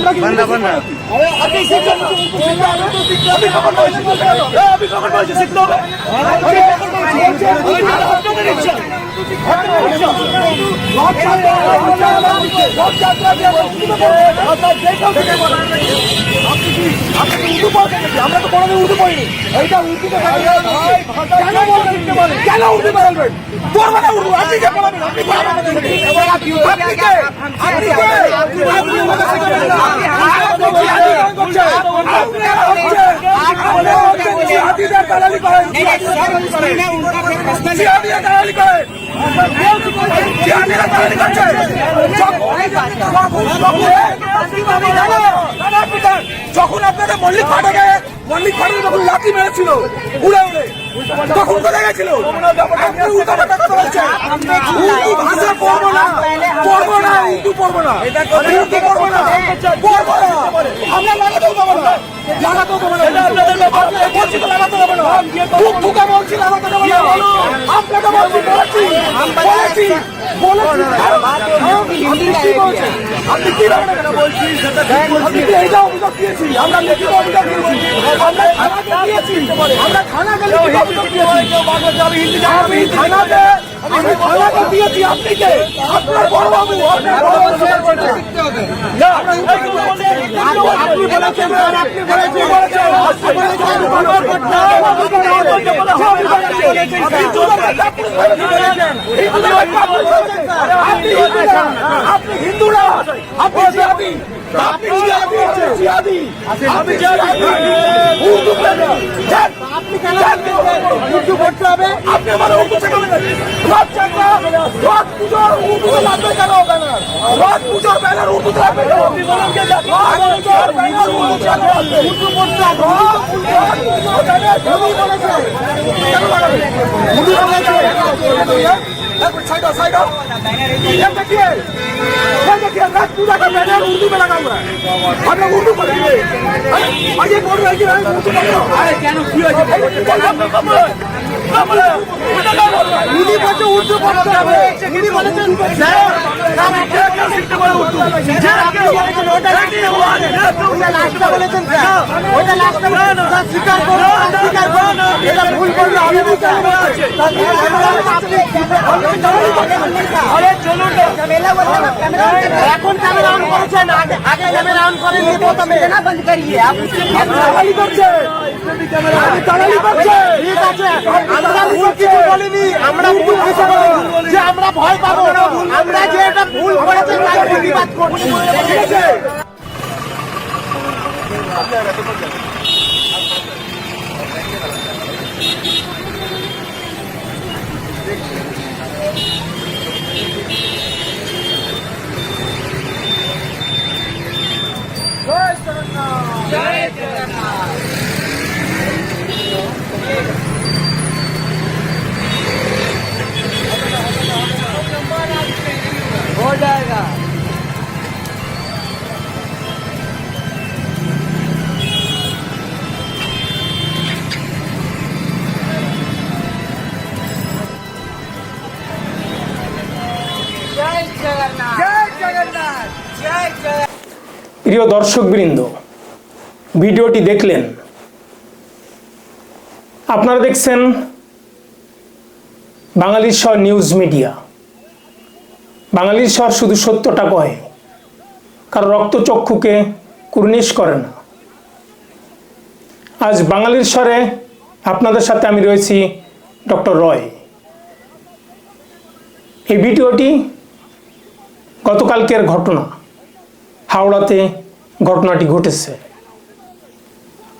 बंदा बंदा अरे अभी से अभी कौन बोलছে अभी कौन बोलছে सिद्धो अरे আপনাদের ইচ্ছা আমরা তো কোনো উর্দু পড়িনি এইটা উর্দুতে কেন উর্দু বলবেন পড়বেন না উর্দু আপনি কে পড়াবেন আপনি পড়াবেন আপনি কে যখন আপনাদের মল্লিক ফাটাকে যখন লাঠি মেরেছিল উড়ে উড়ে তখন কোথায় গেছিল? উর্দু ভাষা পড়বো না উর্দু পড়বো না আমরা লাগাতেও দেবো না বলছি তো লাগাতে দেবো না ঢুকা বলছি লাগাতে দেবো না আপনাকে বলছি আপনি কি আপনি কি এইটা অভিযোগ দিয়েছি আমরা লিখিত অভিযোগ দিয়েছি আমরা থানা গেলে অভিযোগ দিয়েছি আমি থানাতে দিয়েছি আপনি কে আপনার বড়বাবু আপনি বলেছেন আপনি হিন্দুরা আপনি জিয়াদি আপনি জিয়াদি আপনি উর্দু আপনি কেন উর্দু পড়তে হবে আপনি আমার উর্দু শেখাবেন রথ পুজোর উর্দুতে লাগবে কেন ব্যানার রথ পুজোর ব্যানার উর্দুতে লাগবে উর্দু পড়তে पूजा का बैनर उर्दू में लगा हुआ है हम लोग उर्दू पढ़ेंगे ये बोल रहे हैं उर्दू पढ़ते এখন ক্যামেরা অন করেছেন আগে ক্যামেরা অন করেন ये तो कैमरा बंद करिए आप তাড়াতাড়ি করছে তাড়াতাড়ি করছে ঠিক আছে আমরা ভুল কিছু বলিনি আমরা ভুল কিছু বলিনি যে আমরা ভয় পাবো আমরা যে এটা ভুল করেছে তাই প্রতিবাদ করছি ঠিক আছে जय जगन्नाथ जय जगन्नाथ हो जाएगा जय जगन्नाथ जय जगन्नाथ जय जय প্রিয় দর্শকবৃন্দ, ভিডিওটি দেখলেন, আপনারা দেখছেন বাঙালির স্বর নিউজ মিডিয়া। বাঙালির স্বর শুধু সত্যটা কয়, কারো রক্তচক্ষুকে কুর্নিশ করে না। আজ বাঙালির স্বরে আপনাদের সাথে আমি রয়েছি ডক্টর রয়। এই ভিডিওটি গতকালকের ঘটনা, হাওড়াতে ঘটনাটি ঘটেছে।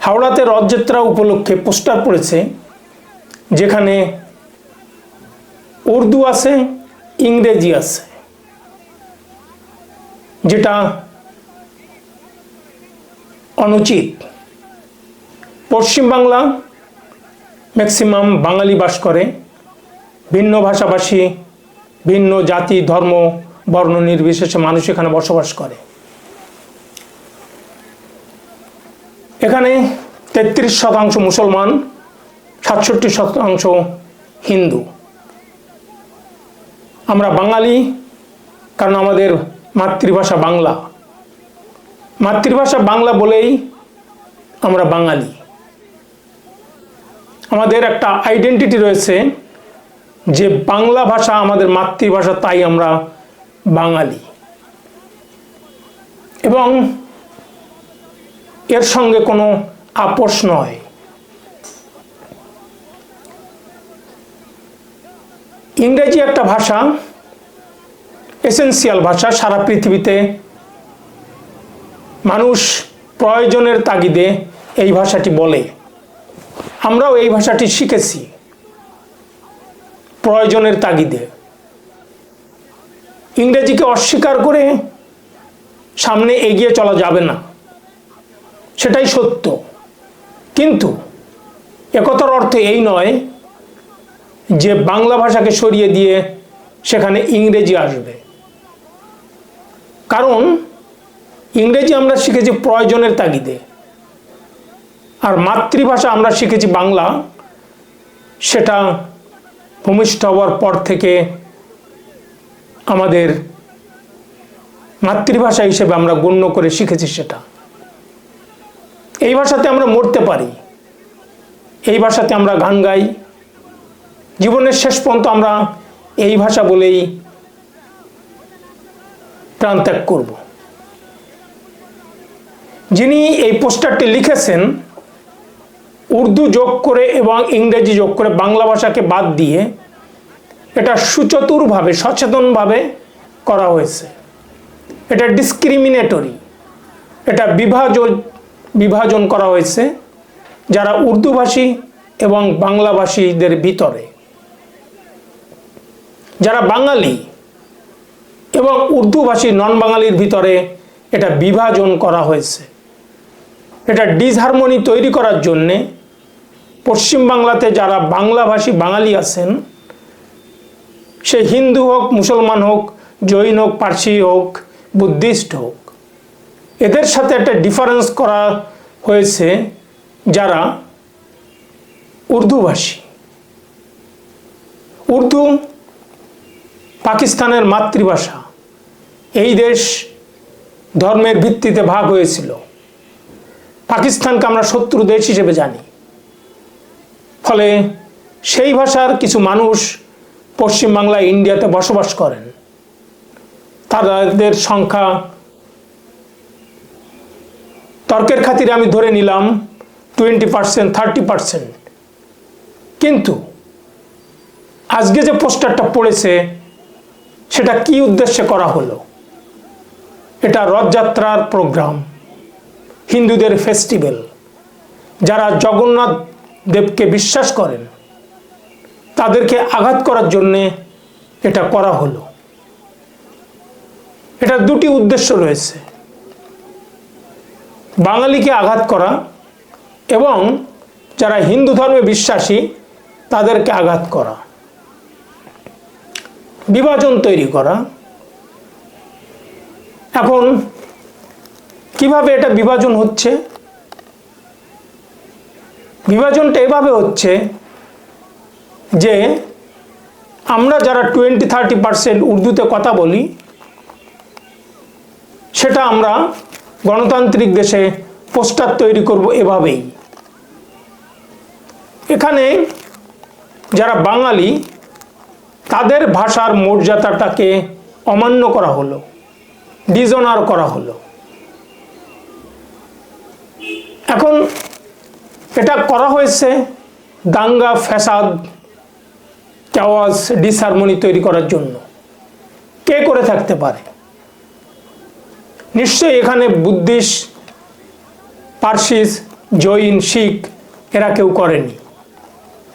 হাওড়াতে রথযাত্রা উপলক্ষে পোস্টার পড়েছে, যেখানে উর্দু আছে, ইংরেজি আছে, যেটা অনুচিত। পশ্চিমবাংলা ম্যাক্সিমাম বাঙালি বাস করে, ভিন্ন ভাষাভাষী, ভিন্ন জাতি, ধর্ম, বর্ণ নির্বিশেষে মানুষ এখানে বসবাস করে। এখানে 33% মুসলমান, 67% হিন্দু। আমরা বাঙালি কারণ আমাদের মাতৃভাষা বাংলা। মাতৃভাষা বাংলা বলেই আমরা বাঙালি। আমাদের একটা আইডেন্টিটি রয়েছে যে বাংলা ভাষা আমাদের মাতৃভাষা, তাই আমরা বাঙালি। এবং এর সঙ্গে কোনো আপোষ নয়। ইংরেজি একটা ভাষা, এসেনশিয়াল ভাষা। সারা পৃথিবীতে মানুষ প্রয়োজনের তাগিদে এই ভাষাটি বলে। আমরাও এই ভাষাটি শিখেছি প্রয়োজনের তাগিদে। ইংরেজিকে অস্বীকার করে সামনে এগিয়ে চলা যাবে না, সেটাই সত্য। কিন্তু একথার অর্থ এই নয় যে বাংলা ভাষাকে সরিয়ে দিয়ে সেখানে ইংরেজি আসবে। কারণ ইংরেজি আমরা শিখেছি প্রয়োজনের তাগিদে, আর মাতৃভাষা আমরা শিখেছি বাংলা, সেটা ভূমিষ্ঠ হওয়ার পর থেকে আমাদের মাতৃভাষা হিসেবে আমরা গণ্য করে শিখেছি। সেটা এই ভাষাতে আমরা মরতে পারি, এই ভাষাতে আমরা গান গাই, জীবনের শেষ পর্যন্ত আমরা এই ভাষা বলেই প্রাণত্যাগ করব। যিনি এই পোস্টারটি লিখেছেন, উর্দু যোগ করে এবং ইংরেজি যোগ করে বাংলা ভাষাকে বাদ দিয়ে এটা সুচতুরভাবে, সচেতনভাবে করা হয়েছে। এটা ডিসক্রিমিনেটরি, এটা বিভাজন করা হয়েছে যারা উর্দুভাষী এবং বাংলাভাষীদের ভিতরে। যারা বাঙালি এবং উর্দুভাষী নন বাঙালির ভিতরে এটা বিভাজন করা হয়েছে। এটা ডিসহারমোনি তৈরি করার জন্যে পশ্চিমবাংলাতে যারা বাংলাভাষী বাঙালি আছেন, সে হিন্দু হোক, মুসলমান হোক, জৈন হোক, পার্সি হোক, বুদ্ধিস্ট হোক, এদের সাথে একটা ডিফারেন্স করা হয়েছে যারা উর্দুভাষী। উর্দু পাকিস্তানের মাতৃভাষা। এই দেশ ধর্মের ভিত্তিতে ভাগ হয়েছিল। পাকিস্তানকে আমরা শত্রু দেশ হিসেবে জানি। ফলে সেই ভাষার কিছু মানুষ পশ্চিমবাংলা, ইন্ডিয়াতে বসবাস করেন। তাদের সংখ্যা তর্কের খাতিরে আমি ধরে নিলাম 20%, 30%। কিন্তু আজকে যে পোস্টারটা পড়েছে সেটা কি উদ্দেশ্যে করা হলো? এটা রথযাত্রার প্রোগ্রাম, হিন্দুদের ফেস্টিভ্যাল। যারা জগন্নাথ দেবকে বিশ্বাস করেন তাদেরকে আঘাত করার জন্যে এটা করা হলো। এটা দুটি উদ্দেশ্য রয়েছে: বাঙালিকে আঘাত করা এবং যারা হিন্দু ধর্মে বিশ্বাসী তাদেরকে আঘাত করা, বিভাজন তৈরি করা। এখন কিভাবে এটা বিভাজন হচ্ছে? বিভাজনটা এভাবে হচ্ছে যে আমরা যারা 20-30% উর্দুতে কথা বলি, সেটা আমরা গণতান্ত্রিক দেশে পোস্টার তৈরি করব এভাবেই। এখানে যারা বাঙালি তাদের ভাষার মর্যাদাটাকে অমান্য করা হলো, ডিসঅনার করা হলো। এখন এটা করা হয়েছে দাঙ্গা, ফ্যাসাদ, চাওয়াজ, ডিসহারমোনি তৈরি করার জন্য। কে করে থাকতে পারে? নিশ্চয়ই এখানে বুদ্ধিস্ট, পার্সিস, জৈন, শিখ এরা কেউ করেনি।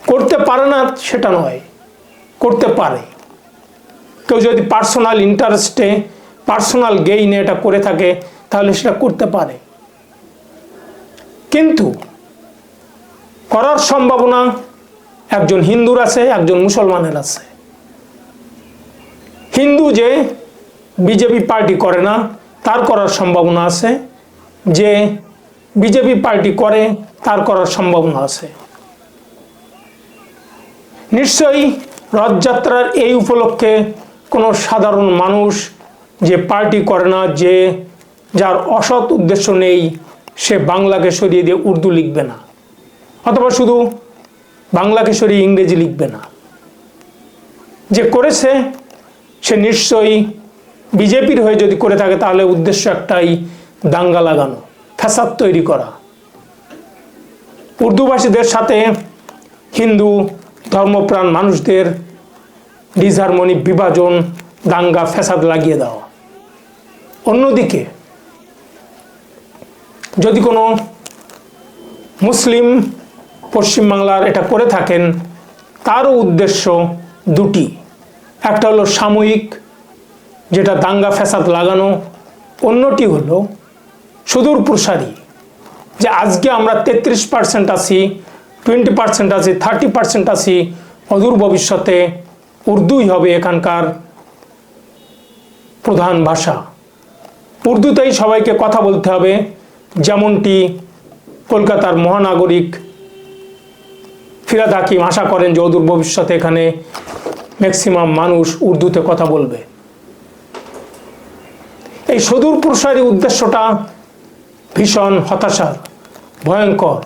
করতে পারে না সেটা নয়, করতে পারে। কেউ যদি পার্সোনাল ইন্টারেস্টে, পার্সোনাল গেইনে এটা করে থাকে তাহলে সেটা করতে পারে। কিন্তু করার সম্ভাবনা একজন হিন্দুর আছে, একজন মুসলমানের আছে। হিন্দু যে বিজেপি পার্টি করে না তার করার সম্ভাবনা আছে, যে বিজেপি পার্টি করে তার করার সম্ভাবনা আছে। নিশ্চয়ই রথযাত্রার এই উপলক্ষে কোনো সাধারণ মানুষ যে পার্টি করে না, যে যার অসৎ উদ্দেশ্য নেই সে বাংলাকে সরিয়ে দিয়ে উর্দু লিখবে না, অথবা শুধু বাংলাকে সরিয়ে ইংরেজি লিখবে না। যে করেছে সে নিশ্চয়ই বিজেপির হয়ে যদি করে থাকে তাহলে উদ্দেশ্য একটাই, দাঙ্গা লাগানো, ফ্যাসাদ তৈরি করা, উর্দুভাষীদের সাথে হিন্দু ধর্মপ্রাণ মানুষদের ডিসহারমনি, বিভাজন, দাঙ্গা, ফ্যাসাদ লাগিয়ে দেওয়া। অন্যদিকে যদি কোনো মুসলিম পশ্চিমবাংলার এটা করে থাকেন, তারও উদ্দেশ্য দুটি। একটা হলো সাময়িক, যেটা দাঙ্গা ফ্যাসাদ লাগানো, অন্যটি হলো সুদূর প্রসারী, যে আজকে আমরা 33% আছি, 20% আছি, 30% আছি, অদূর ভবিষ্যতে উর্দুই হবে এখানকার প্রধান ভাষা। উর্দুতেই সবাইকে কথা বলতে হবে, যেমনটি কলকাতার মহানাগরিক ফিরাদ হাকিম আশা করেন যে অদূর ভবিষ্যতে এখানে ম্যাক্সিমাম মানুষ উর্দুতে কথা বলবে। এই সুদূর প্রসারী উদ্দেশ্যটা ভীষণ হতাশার, ভয়ঙ্কর,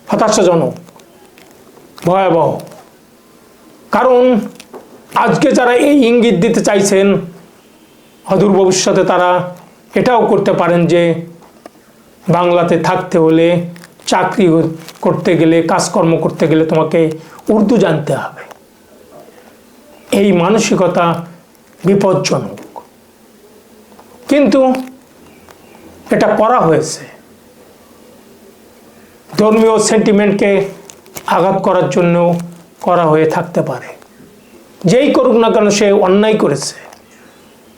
হতাশাজনক, ভয়াবহ। কারণ আজকে যারা এই ইঙ্গিত দিতে চাইছেন, অদূর ভবিষ্যতে তারা এটাও করতে পারেন যে বাংলাতে থাকতে হলে, চাকরি করতে গেলে, কাজকর্ম করতে গেলে তোমাকে উর্দু জানতে হবে। এই মানসিকতা বিপজ্জনক, কিন্তু এটা করা হয়েছে ধর্মীয় সেন্টিমেন্টকে আঘাত করার জন্য করা হয়ে থাকতে পারে। যেই করুক না কেন সে অন্যায় করেছে।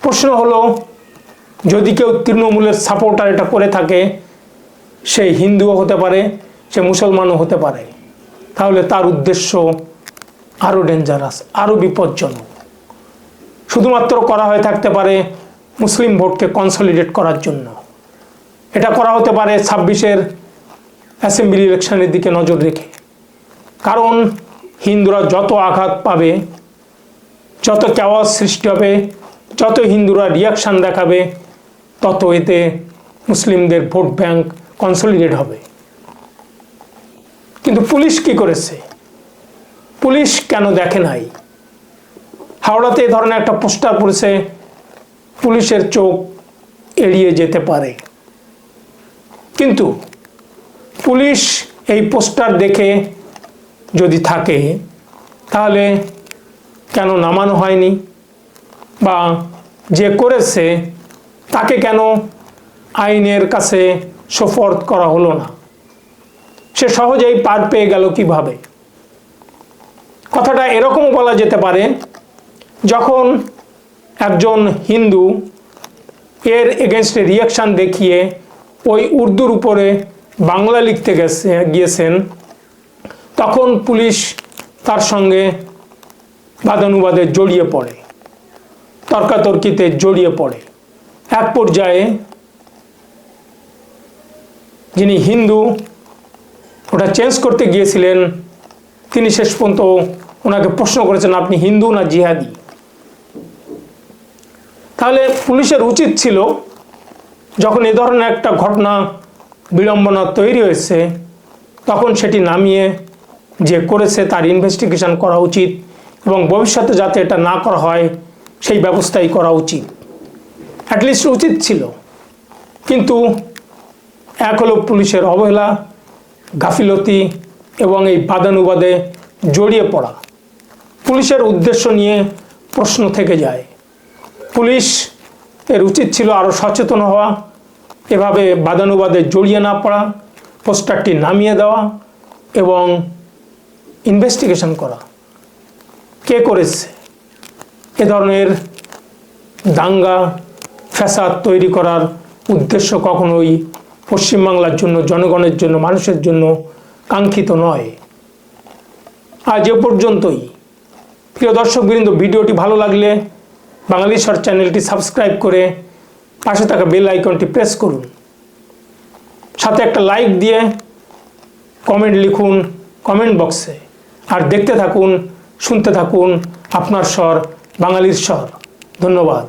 প্রশ্ন হলো, যদি কেউ তৃণমূলের সাপোর্টার এটা করে থাকে, সে হিন্দুও হতে পারে, সে মুসলমানও হতে পারে, তাহলে তার উদ্দেশ্য আরও ডেঞ্জারাস, আরও বিপজ্জনক। শুধুমাত্র করা হয়ে থাকতে পারে মুসলিম ভোটকে কনসলিডেট করার জন্য। এটা করা হতে পারে 26-এর অ্যাসেম্বলি ইলেকশনের দিকে নজর রেখে। কারণ হিন্দুরা যত আঘাত পাবে, যত চাওয়াজ সৃষ্টি হবে, যত হিন্দুরা রিয়াকশান দেখাবে, তত এতে মুসলিমদের ভোট ব্যাংক কনসলিডেট হবে। কিন্তু পুলিশ কি করেছে? পুলিশ কেন দেখে নাই? হাওড়াতে এই ধরনের একটা পোস্টার পড়েছে, পুলিশের চোখ এড়িয়ে যেতে পারে। কিন্তু পুলিশ এই পোস্টার দেখে যদি থাকে, তাহলে কেন নামানো হয়নি? বা যে করেছে তাকে কেন আইনের কাছে সোপর্দ করা হলো না? সে সহজেই পার পেয়ে গেল কিভাবে? কথাটা এরকমও বলা যেতে পারে, যখন একজন হিন্দু এর এগেনস্টে রিয়াকশান দেখিয়ে ওই উর্দুর উপরে বাংলা লিখতে গিয়েছেন, তখন পুলিশ তার সঙ্গে বাদানুবাদে জড়িয়ে পড়ে, তর্কাতর্কিতে জড়িয়ে পড়ে। এক পর্যায়ে যিনি হিন্দু ওটা চেঞ্জ করতে গিয়েছিলেন, তিনি শেষ পর্যন্ত ওনাকে প্রশ্ন করেছেন, আপনি হিন্দু না জিহাদি? তাহলে পুলিশের উচিত ছিল, যখন এ ধরনের একটা ঘটনা বিড়ম্বনা তৈরি হয়েছে, তখন সেটি নামিয়ে যে করেছে তার ইনভেস্টিগেশন করা উচিত, এবং ভবিষ্যতে যাতে এটা না করা হয় সেই ব্যবস্থাই করা উচিত, অ্যাটলিস্ট উচিত ছিল। কিন্তু এক হলো পুলিশের অবহেলা, গাফিলতি এবং এই বাদানুবাদে জড়িয়ে পড়া। পুলিশের উদ্দেশ্য নিয়ে প্রশ্ন থেকে যায়। পুলিশ এর উচিত ছিল আরও সচেতন হওয়া, এভাবে বাদানুবাদে জড়িয়ে না পড়া, পোস্টারটি নামিয়ে দেওয়া এবং ইনভেস্টিগেশন করা, কে করেছে। এ ধরনের দাঙ্গা ফ্যাসাদ তৈরি করার উদ্দেশ্য কখনোই পশ্চিমবাংলার জন্য, জনগণের জন্য, মানুষের জন্য কাঙ্ক্ষিত নয়। আজ এ পর্যন্তই। প্রিয় দর্শকবৃন্দ, ভিডিওটি ভালো লাগলে বাঙালি শর্ট চ্যানেলটি সাবস্ক্রাইব করে পাশে থাকা বেল আইকনটি প্রেস করুন। সাথে একটা লাইক দিয়ে কমেন্ট লিখুন কমেন্ট বক্সে। আর দেখতে থাকুন, শুনতে থাকুন আপনার স্বর, বাঙালির স্বর। ধন্যবাদ।